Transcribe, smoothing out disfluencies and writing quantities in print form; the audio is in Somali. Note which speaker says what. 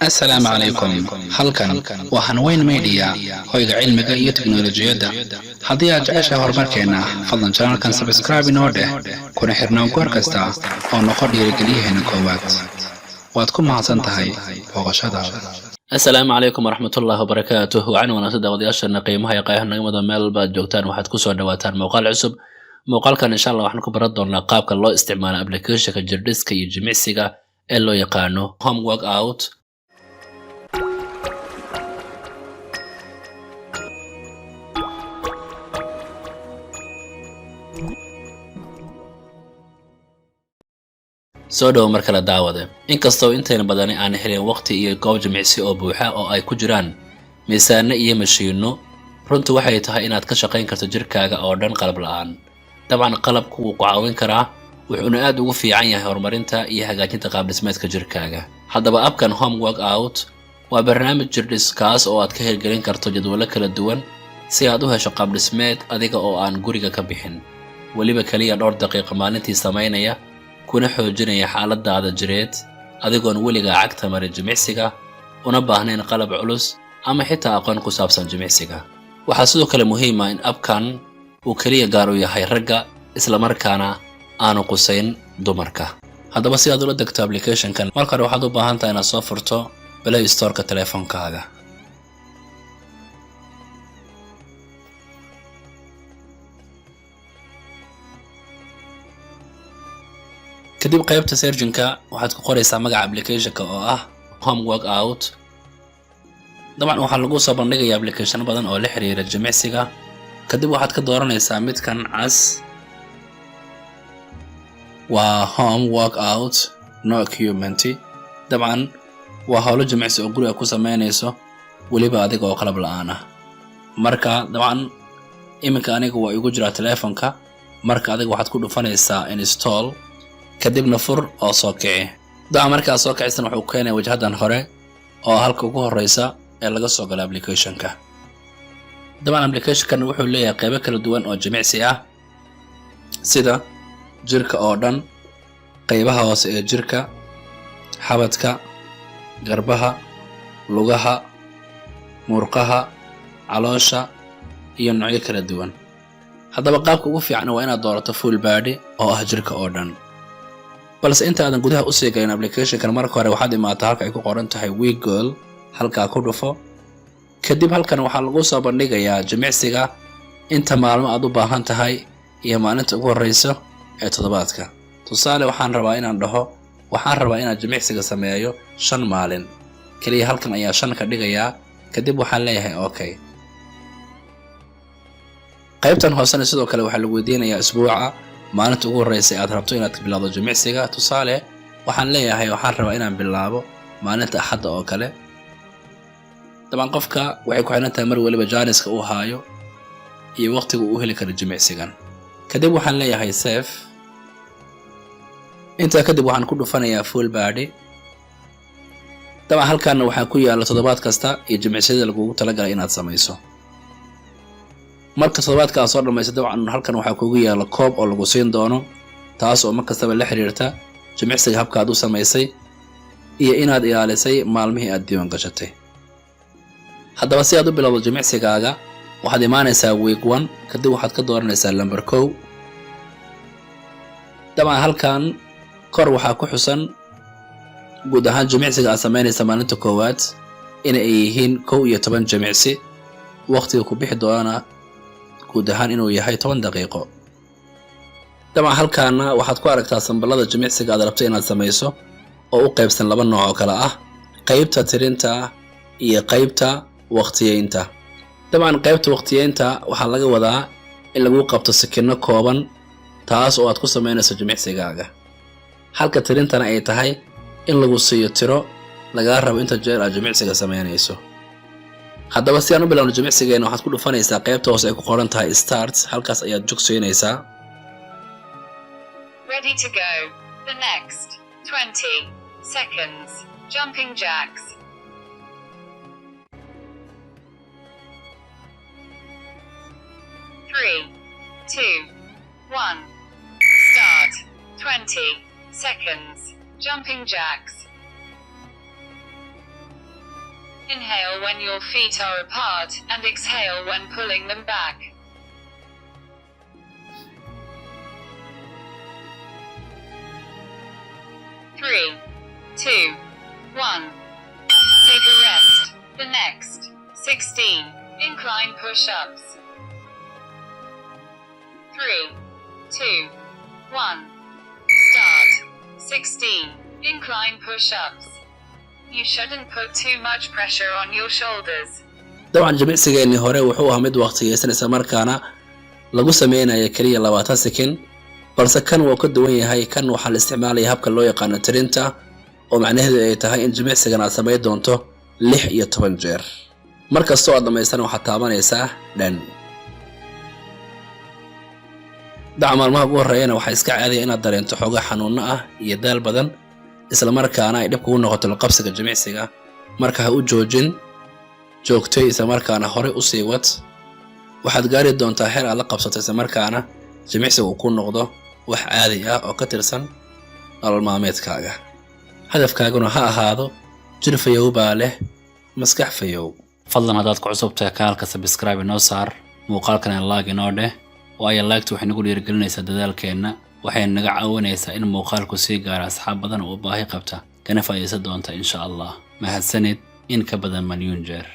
Speaker 1: السلام عليكم. halkan waa Hanweyn Media hoyga cilmiga iyo tiknoolajiyada. Haddii aad jeceshahay horumarkeena, fadlan channelkan subscribe inoo dheh, kuna xirnaan goor kasta oo noqo dhiirigeliyaheena koowaad. waad ku mahadsan tahay booqashadaada.
Speaker 2: السلام عليكم ورحمة الله وبركاته. وعنوان ونصدق ودياشرنا قيمها يقايها نقمة ميل بعد جوتان واحد كسر دواتان موقع عصب موقع كان إن شاء الله وحنا كبرد دورنا قابك الله استعمال أبليكيشن كجردس كي يجمع سيجا إلو يقانو home work out. soo dhow markala daawade inkastoo intayna badani aan helin waqti iyo goob jimicsi oo buuxa oo ay ku jiraan miisaanno iyo mashiinno runtu waxay tahay inaad ka shaqayn karto jirkaaga oo dhan qalab la'aan. dabcan qalabku wuu ku caawin karaa wuxuuna aad ugu fiican yahay horumarinta iyo hagaajinta qaab dhismeedka jirkaaga. haddaba abkan home work out waa barnaamij jirdhis kaas oo aad ka hirgelin karto jadwalo kala duwan si aad u hesho qaab dhismeed adiga oo aan guriga ka bixin, weliba kaliya dhowr daqiiqo maalintii samaynaya kuna xoojinaya xaaladaada jireed adigoon weligaa cagta marin jimicsiga una baahnayn qalab culus ama xitaa aqoon ku saabsan jimicsiga. waxaa sidoo kale muhiim ah in abkan uu kaliya gaar u yahay ragga isla markaana aanu qusayn dumarka. haddaba si aad ula degto applicationkan marka hore waxaad u baahan tahay inaad soo furto Play Store-ka telefoonkaaga. kadib qaybta searching-ka waxaad ku qoraysaa magaca application-ka oo ah home work out. dabcan waxaa lagu soo bandhigayaa application badan oo la xiriira jimicsiga. kadib waxaad ka dooranaysaa midkan cas waa home work out no equipment. dabcan waa howlo jimicsi oo guriga ku samaynayso weliba adiga oo qalab la'aan ah. marka dabcan iminka aniga waa igu jiraa telefoonka, marka adiga waxaad ku dhufanaysaa install kadibna fur oo soo kici. dabcan markaa soo kicisan wuxuu keenayaa wajhadan hore oo halka ugu horeysa ee laga soo galo application-ka. dabcan application-kan wuxuu leeyahay qaybo kala duwan oo jimicsi ah sida jirka oo dhan, qaybaha hoose ee jirka, xabadka, garbaha, lugaha, murqaha, caloosha iyo noocyo kala duwan. haddaba qaabka ugu fiican waa inaad doorato full body oo ah jirka oo dhan. balse inta aadan gudaha u sii galin application-kan marka hore waxaad imaataa halka ay ku qoran tahay wiggle, halkaa ku dhufo. kadib halkan waxaa lagu soo bandhigayaa jimicsiga inta maalmo aad u baahan tahay iyo maalinta ugu horeysa ee toddobaadka. tusaale waxaan rabaa inaan jimicsiga sameeyo 5 maalin kaliya. halkan ayaa 5 ka dhigayaa kadib waxaan leeyahay okay. qaybtan hoosena sidoo kale waxaa lagu weydiinayaa isbuuca maalinta ugu horeysa aad rabto inaad bilowdo jimicsiga. tusaale waxaan leeyahay waxaan rabaa inaan bilaabo maalinta Axadda oo kale. dabcan qofka waxay ku xiran tahay mar waliba jaaniska uu haayo iyo waqtiga uu heli karo jimicsigan. kadib waxaan leeyahay save. intaa kadib waxaan ku dhufanayaa full body. dabcan halkaana waxaa ku yaala toddobaad kasta iyo jimicsiyada lagugu talagalay inaad samayso. marka toddobaadka aad soo dhamayso dabcan halkan waxaa kugu yaala koob oo lagu siin doono taas oo mar kastaba la xiriirta jimicsiga habka aad u samaysay iyo inaad ilaalisay maalmihii aad diiwaan gashatay. haddaba si aad u bilowdo jimicsigaaga waxaad imaanaysaa week 1 kadib waxaad ka dooranaysaa number 1. dabcan halkan kor waxaa ku xusan guud ahaan jimicsiga aad samaynaysa maalinta koowaad in ay yihiin 11 jimicsi. waqtiga ku bixi doona guud ahaan inuu yahay 10 daqiiqo. dabcan halkaana waxaad ku aragtaa sambalada jimicsiga aad rabto inaad samayso oo u qaybsan 2 nooc oo kala ah qaybta tirinta iyo qaybta waqtiyeynta. dabcan qaybta waqtiyeynta waxaa laga wadaa in lagu qabto sakinno kooban taas oo aad ku samaynayso jimicsigaaga, halka tirintana ay tahay in lagu siiyo tiro laga rabo inta jeer aad jimicsiga samaynayso. haddaba si aan u bilowno jimicsigeena waxaad ku dhufanaysaa qaybta hoose ay ku qoran tahay start. halkaas ayaad joogsaynaysaa.
Speaker 3: Ready to go. The next 20 seconds. Jumping jacks. 3, 2, 1. Start. 20 seconds. Jumping jacks. Inhale when your feet are apart, and exhale when pulling them back. 3, 2, 1. Take a rest. The next 16 incline push-ups. 3, 2, 1. Start. 16 incline push-ups. You shouldn't put too much pressure on your shoulders.
Speaker 2: dabcan jimicsigeennii hore wuxuu ahaa mid waqtigeysan isla markaana lagu sameynaya kaliya 20 sekin balse kan wuu ka duwan yahay. kan waxaa la isticmaalaya habka loo yaqaano tirinta oo macnaheedu ay tahay in jimicsigan aad samayn doonto 16 jeer. markastoo aad dhamaysana waxaad taabanaysaa dhan. daca maalmaha ugu horreeyana waxaa iska caadiya inaad dareento xooga xanuuno ah iyo daal badan isla markaana ay dhib kugu noqoto la qabsiga jimicsiga. marka ha u joojin, joogtay isla markaana hore u sii wad. waxaad gaari doontaa heer aad la qabsato isla markaana jimicsiga uu ku noqdo wax caadi ah oo ka tirsan nolol maalmeedkaaga. hadafkaaguna ha ahaado jir fayow baa leh maskax fayow.
Speaker 1: fadlan haddaad ku cusub tahay kanaalka subscribe inoo saar, muuqaalkana like inoo dheh, waayo like-tu waxay nagu dhiirigelinaysaa dadaalkeenna, waxayna naga caawinaysaa in muuqaalku sii gaaro asxaab badan oo baahi qabta kana faa'iidaysan doonta insha Allah. mahadsanid in ka badan milyuun jeer.